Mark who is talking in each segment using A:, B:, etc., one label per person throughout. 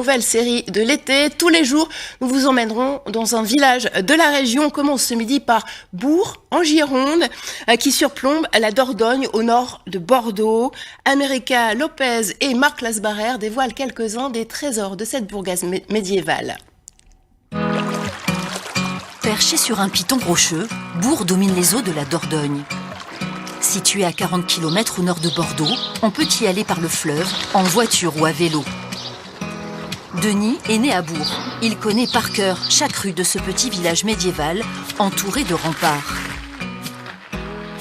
A: Nouvelle série de l'été. Tous les jours, nous vous emmènerons dans un village de la région. On commence ce midi par Bourg, en Gironde, qui surplombe la Dordogne au nord de Bordeaux. America Lopez et Marc Lasbarère dévoilent quelques-uns des trésors de cette bourgade médiévale.
B: Perché sur un piton rocheux, Bourg domine les eaux de la Dordogne. Situé à 40 km au nord de Bordeaux, on peut y aller par le fleuve, en voiture ou à vélo. Denis est né à Bourg. Il connaît par cœur chaque rue de ce petit village médiéval entouré de remparts.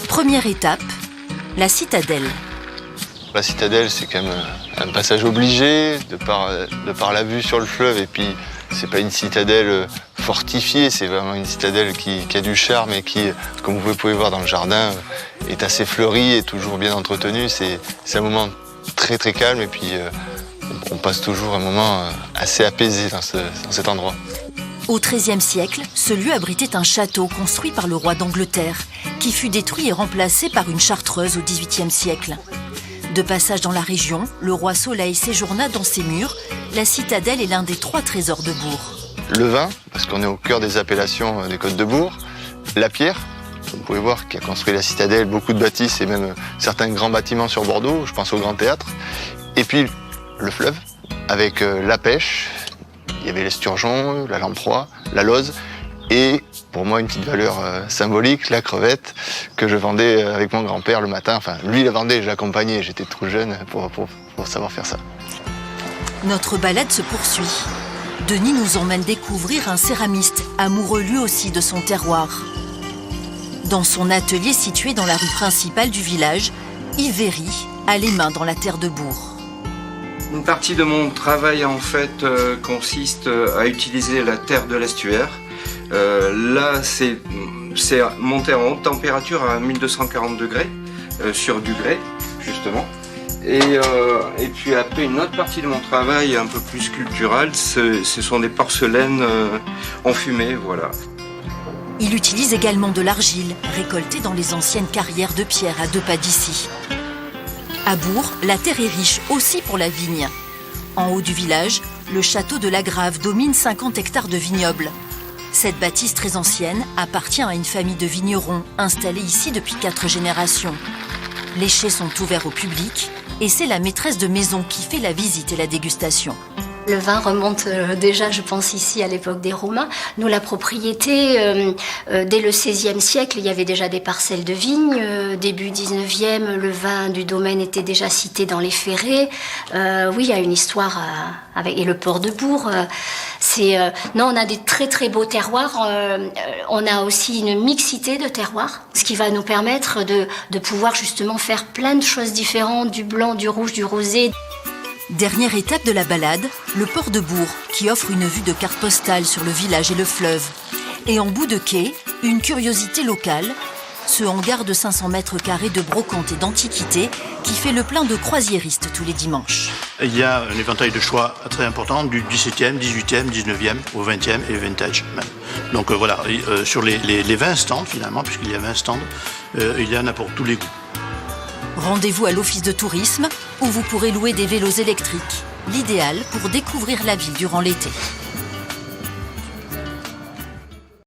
B: Première étape, la citadelle.
C: La citadelle, c'est quand même un passage obligé de par la vue sur le fleuve. Et puis, c'est pas une citadelle fortifiée, c'est vraiment une citadelle qui a du charme et qui, comme vous pouvez voir dans le jardin, est assez fleurie et toujours bien entretenue. C'est un moment très très calme et puis on passe toujours un moment assez apaisé dans cet endroit.
B: Au XIIIe siècle, ce lieu abritait un château construit par le roi d'Angleterre, qui fut détruit et remplacé par une chartreuse au XVIIIe siècle. De passage dans la région, le roi Soleil séjourna dans ses murs. La citadelle est l'un des 3 trésors de Bourg.
C: Le vin, parce qu'on est au cœur des appellations des Côtes de Bourg. La pierre, vous pouvez voir, qui a construit la citadelle, beaucoup de bâtisses et même certains grands bâtiments sur Bordeaux, je pense au Grand Théâtre. Et puis le fleuve, avec la pêche, il y avait l'esturgeon, la lamproie, la lauze, et pour moi une petite valeur symbolique, la crevette, que je vendais avec mon grand-père le matin. Enfin, lui il la vendait, je l'accompagnais, j'étais trop jeune pour savoir faire ça.
B: Notre balade se poursuit. Denis nous emmène découvrir un céramiste, amoureux lui aussi de son terroir. Dans son atelier situé dans la rue principale du village, Yves Véry a les mains dans la terre de Bourg.
D: Une partie de mon travail en fait consiste à utiliser la terre de l'estuaire. Là c'est monté en haute température à 1240 degrés sur du grès justement. Et puis après une autre partie de mon travail un peu plus sculptural, ce sont des porcelaines enfumées, voilà.
B: Il utilise également de l'argile récoltée dans les anciennes carrières de pierre à 2 pas d'ici. À Bourg, la terre est riche aussi pour la vigne. En haut du village, le château de la Grave domine 50 hectares de vignobles. Cette bâtisse très ancienne appartient à une famille de vignerons installés ici depuis 4 générations. Les chais sont ouverts au public et c'est la maîtresse de maison qui fait la visite et la dégustation.
E: Le vin remonte déjà, je pense, ici à l'époque des Romains. Nous, la propriété, dès le XVIe siècle, il y avait déjà des parcelles de vignes. Début XIXe, le vin du domaine était déjà cité dans les ferrets. Oui, il y a une histoire et le port de Bourg. Non, on a des très très beaux terroirs. On a aussi une mixité de terroirs, ce qui va nous permettre de pouvoir justement faire plein de choses différentes, du blanc, du rouge, du rosé.
B: Dernière étape de la balade, le port de Bourg, qui offre une vue de carte postale sur le village et le fleuve. Et en bout de quai, une curiosité locale, ce hangar de 500 mètres carrés de brocante et d'antiquités qui fait le plein de croisiéristes tous les dimanches.
F: Il y a un éventail de choix très important du 17e, 18e, 19e au 20e et vintage même. Donc voilà, sur les 20 stands finalement, puisqu'il y a 20 stands, il y en a pour tous les goûts.
B: Rendez-vous à l'office de tourisme où vous pourrez louer des vélos électriques, l'idéal pour découvrir la ville durant l'été.